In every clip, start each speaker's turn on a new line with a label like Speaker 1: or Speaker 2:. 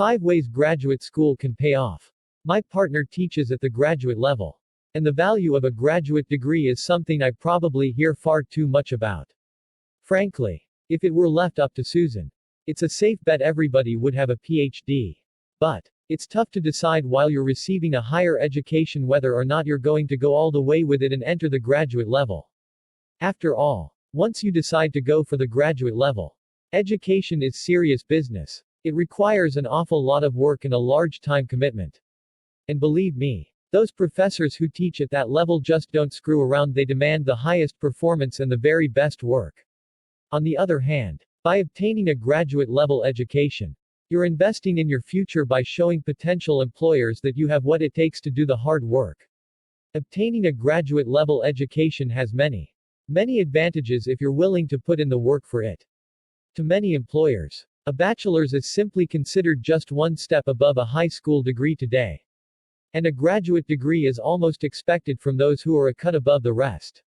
Speaker 1: 5 ways graduate school can pay off. My partner teaches at the graduate level. And the value of a graduate degree is something I probably hear far too much about. Frankly, if it were left up to Susan, it's a safe bet everybody would have a PhD. But it's tough to decide while you're receiving a higher education whether or not you're going to go all the way with it and enter the graduate level. After all, once you decide to go for the graduate level, education is serious business. It requires an awful lot of work and a large time commitment. And believe me, those professors who teach at that level just don't screw around, they demand the highest performance and the very best work. On the other hand, by obtaining a graduate level education, you're investing in your future by showing potential employers that you have what it takes to do the hard work. Obtaining a graduate level education has many advantages if you're willing to put in the work for it. To many employers, a bachelor's is simply considered just one step above a high school degree today. And a graduate degree is almost expected from those who are a cut above the rest.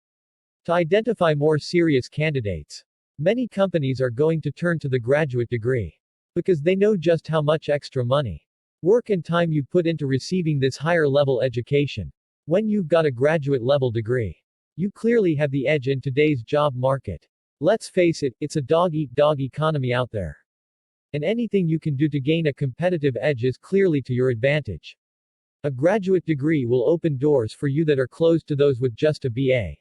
Speaker 1: To identify more serious candidates, many companies are going to turn to the graduate degree. Because they know just how much extra money, work and time you put into receiving this higher level education. When you've got a graduate level degree, you clearly have the edge in today's job market. Let's face it, it's a dog-eat-dog economy out there. And anything you can do to gain a competitive edge is clearly to your advantage. A graduate degree will open doors for you that are closed to those with just a BA.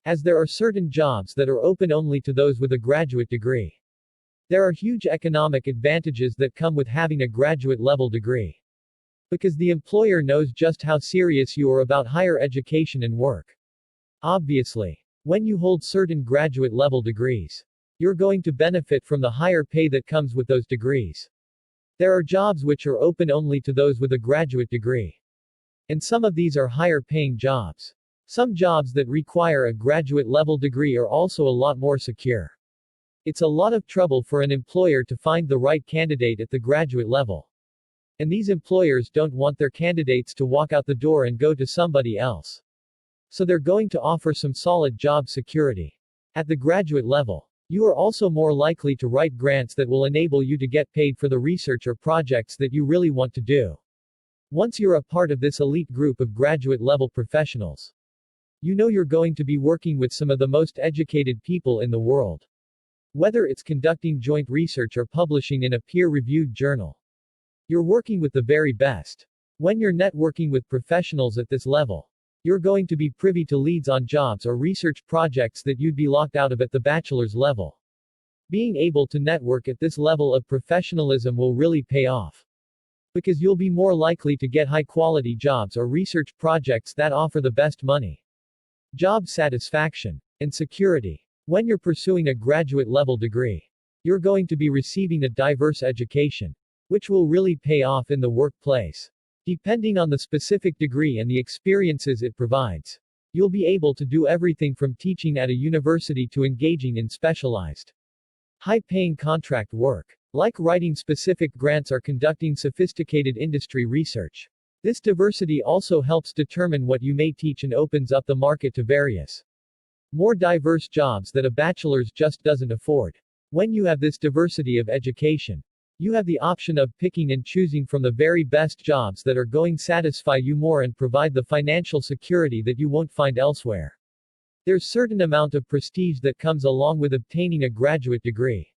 Speaker 1: As there are certain jobs that are open only to those with a graduate degree. There are huge economic advantages that come with having a graduate level degree. Because the employer knows just how serious you are about higher education and work. Obviously, when you hold certain graduate level degrees, you're going to benefit from the higher pay that comes with those degrees. There are jobs which are open only to those with a graduate degree. And some of these are higher paying jobs. Some jobs that require a graduate level degree are also a lot more secure. It's a lot of trouble for an employer to find the right candidate at the graduate level. And these employers don't want their candidates to walk out the door and go to somebody else. So they're going to offer some solid job security. At the graduate level, you are also more likely to write grants that will enable you to get paid for the research or projects that you really want to do. Once you're a part of this elite group of graduate level professionals, you know you're going to be working with some of the most educated people in the world. Whether it's conducting joint research or publishing in a peer-reviewed journal, you're working with the very best. When you're networking with professionals at this level, you're going to be privy to leads on jobs or research projects that you'd be locked out of at the bachelor's level. Being able to network at this level of professionalism will really pay off. Because you'll be more likely to get high-quality jobs or research projects that offer the best money, job satisfaction, and security. When you're pursuing a graduate level degree, you're going to be receiving a diverse education, which will really pay off in the workplace. Depending on the specific degree and the experiences it provides, you'll be able to do everything from teaching at a university to engaging in specialized, high-paying contract work, like writing specific grants or conducting sophisticated industry research. This diversity also helps determine what you may teach and opens up the market to various, more diverse jobs that a bachelor's just doesn't afford. When you have this diversity of education, you have the option of picking and choosing from the very best jobs that are going to satisfy you more and provide the financial security that you won't find elsewhere. There's certain amount of prestige that comes along with obtaining a graduate degree.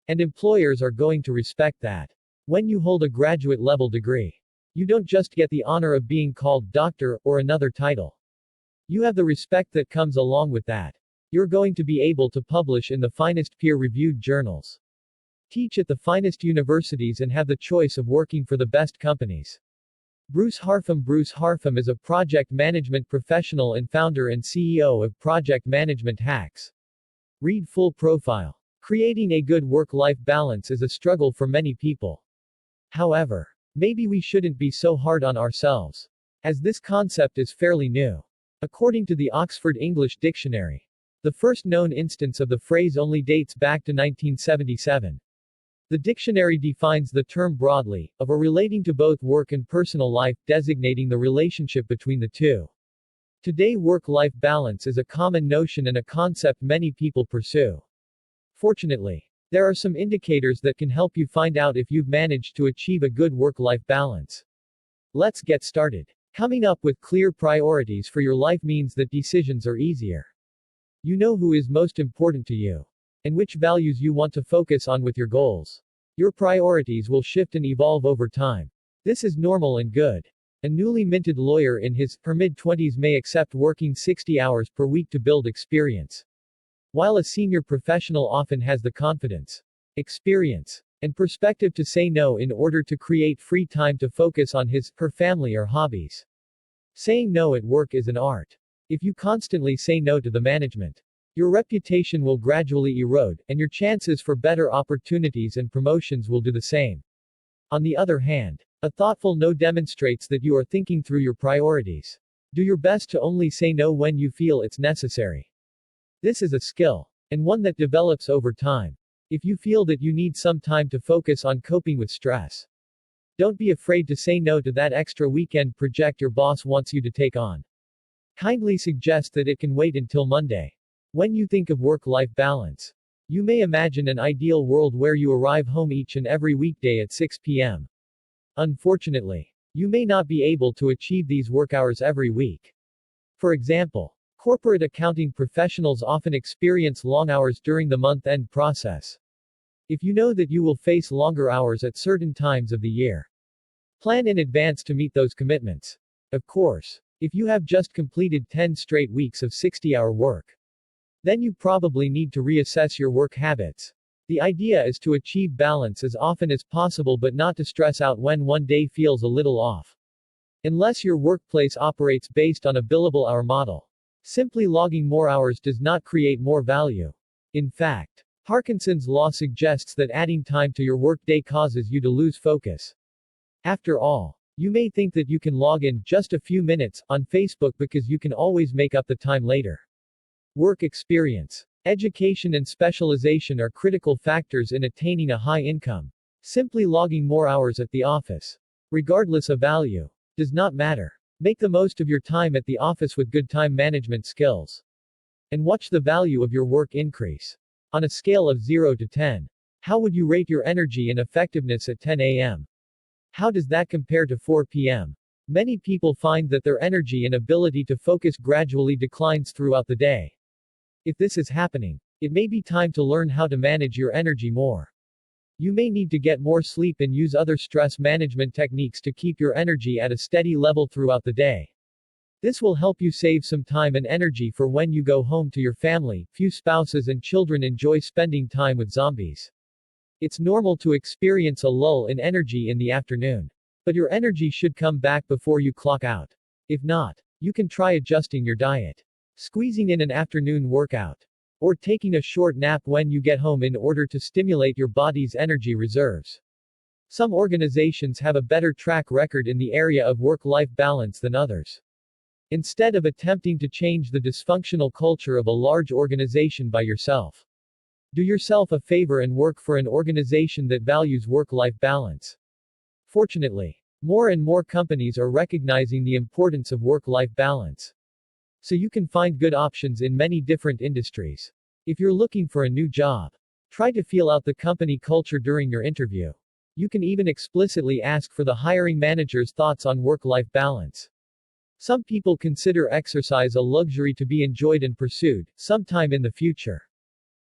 Speaker 1: And employers are going to respect that. When you hold a graduate level degree, you don't just get the honor of being called doctor or another title. You have the respect that comes along with that. You're going to be able to publish in the finest peer-reviewed journals, teach at the finest universities, and have the choice of working for the best companies. Bruce Harfum is a project management professional and founder and CEO of Project Management Hacks. Read full profile. Creating a good work-life balance is a struggle for many people. However, maybe we shouldn't be so hard on ourselves, as this concept is fairly new. According to the Oxford English Dictionary, the first known instance of the phrase only dates back to 1977. The dictionary defines the term broadly, of or relating to both work and personal life, designating the relationship between the two. Today, work-life balance is a common notion and a concept many people pursue. Fortunately, There are some indicators that can help you find out if you've managed to achieve a good work-life balance. Let's get started. Coming up with clear priorities for your life means that decisions are easier. You know who is most important to you, and which values you want to focus on with your goals. Your priorities will shift and evolve over time. This is normal and good. A newly minted lawyer in his her mid-20s may accept working 60 hours per week to build experience, while a senior professional often has the confidence, experience, and perspective to say no in order to create free time to focus on her family or hobbies. Saying no at work is an art. If you constantly say no to the management, your reputation will gradually erode, and your chances for better opportunities and promotions will do the same. On the other hand, a thoughtful no demonstrates that you are thinking through your priorities. Do your best to only say no when you feel it's necessary. This is a skill, and one that develops over time. If you feel that you need some time to focus on coping with stress, don't be afraid to say no to that extra weekend project your boss wants you to take on. Kindly suggest that it can wait until Monday. When you think of work-life balance, you may imagine an ideal world where you arrive home each and every weekday at 6 p.m. Unfortunately, you may not be able to achieve these work hours every week. For example, corporate accounting professionals often experience long hours during the month-end process. If you know that you will face longer hours at certain times of the year, plan in advance to meet those commitments. Of course, if you have just completed 10 straight weeks of 60-hour work, then you probably need to reassess your work habits. The idea is to achieve balance as often as possible but not to stress out when one day feels a little off. Unless your workplace operates based on a billable hour model, simply logging more hours does not create more value. In fact, Parkinson's law suggests that adding time to your workday causes you to lose focus. After all, you may think that you can log in just a few minutes on Facebook because you can always make up the time later. Work experience, education and specialization are critical factors in attaining a high income. Simply logging more hours at the office, regardless of value, does not matter. Make the most of your time at the office with good time management skills, and watch the value of your work increase. On a scale of 0 to 10, how would you rate your energy and effectiveness at 10 a.m.? How does that compare to 4 p.m.? Many people find that their energy and ability to focus gradually declines throughout the day. If this is happening, it may be time to learn how to manage your energy more. You may need to get more sleep and use other stress management techniques to keep your energy at a steady level throughout the day. This will help you save some time and energy for when you go home to your family. Few spouses and children enjoy spending time with zombies. It's normal to experience a lull in energy in the afternoon, but your energy should come back before you clock out. If not, you can try adjusting your diet, squeezing in an afternoon workout, or taking a short nap when you get home in order to stimulate your body's energy reserves. Some organizations have a better track record in the area of work-life balance than others. Instead of attempting to change the dysfunctional culture of a large organization by yourself, do yourself a favor and work for an organization that values work-life balance. Fortunately, more and more companies are recognizing the importance of work-life balance, so you can find good options in many different industries. If you're looking for a new job, try to feel out the company culture during your interview. You can even explicitly ask for the hiring manager's thoughts on work-life balance. Some people consider exercise a luxury to be enjoyed and pursued sometime in the future.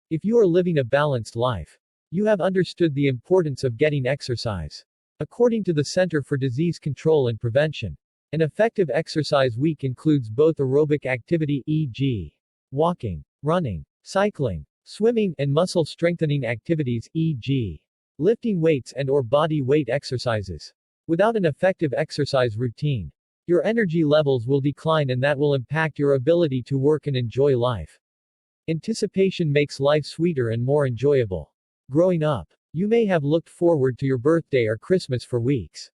Speaker 1: If you are living a balanced life, you have understood the importance of getting exercise. According to the Center for Disease Control and Prevention, an effective exercise week includes both aerobic activity, e.g., walking, running, cycling, swimming, and muscle strengthening activities, e.g., lifting weights and/or body weight exercises. Without an effective exercise routine, your energy levels will decline and that will impact your ability to work and enjoy life. Anticipation makes life sweeter and more enjoyable. Growing up, you may have looked forward to your birthday or Christmas for weeks.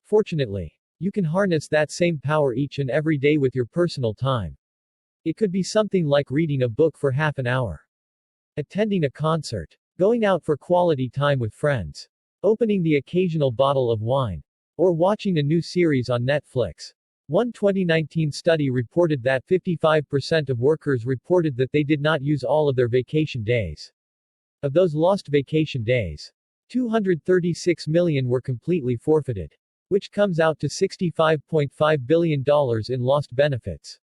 Speaker 1: Fortunately, you can harness that same power each and every day with your personal time. It could be something like reading a book for half an hour, attending a concert, going out for quality time with friends, opening the occasional bottle of wine, or watching a new series on Netflix. One 2019 study reported that 55% of workers reported that they did not use all of their vacation days. Of those lost vacation days, 236 million were completely forfeited, which comes out to $65.5 billion in lost benefits.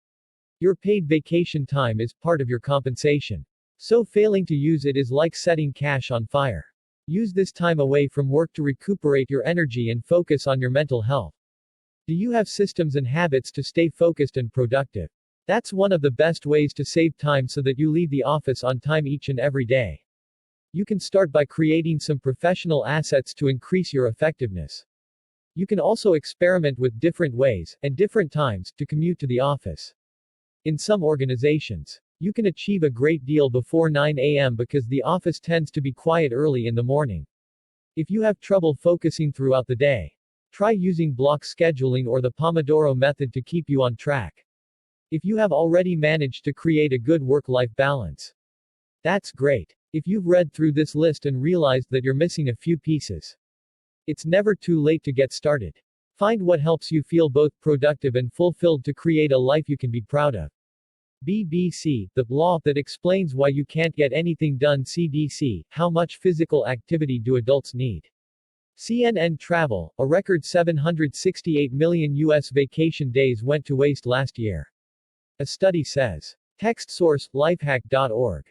Speaker 1: Your paid vacation time is part of your compensation. So failing to use it is like setting cash on fire. Use this time away from work to recuperate your energy and focus on your mental health. Do you have systems and habits to stay focused and productive? That's one of the best ways to save time so that you leave the office on time each and every day. You can start by creating some professional assets to increase your effectiveness. You can also experiment with different ways, and different times, to commute to the office. In some organizations, you can achieve a great deal before 9 a.m. because the office tends to be quiet early in the morning. If you have trouble focusing throughout the day, try using block scheduling or the Pomodoro method to keep you on track. If you have already managed to create a good work-life balance, that's great. If you've read through this list and realized that you're missing a few pieces, it's never too late to get started. Find what helps you feel both productive and fulfilled to create a life you can be proud of. BBC, the law that explains why you can't get anything done. CDC, how much physical activity do adults need? CNN Travel, a record 768 million U.S. vacation days went to waste last year. A study says. Text source, lifehack.org.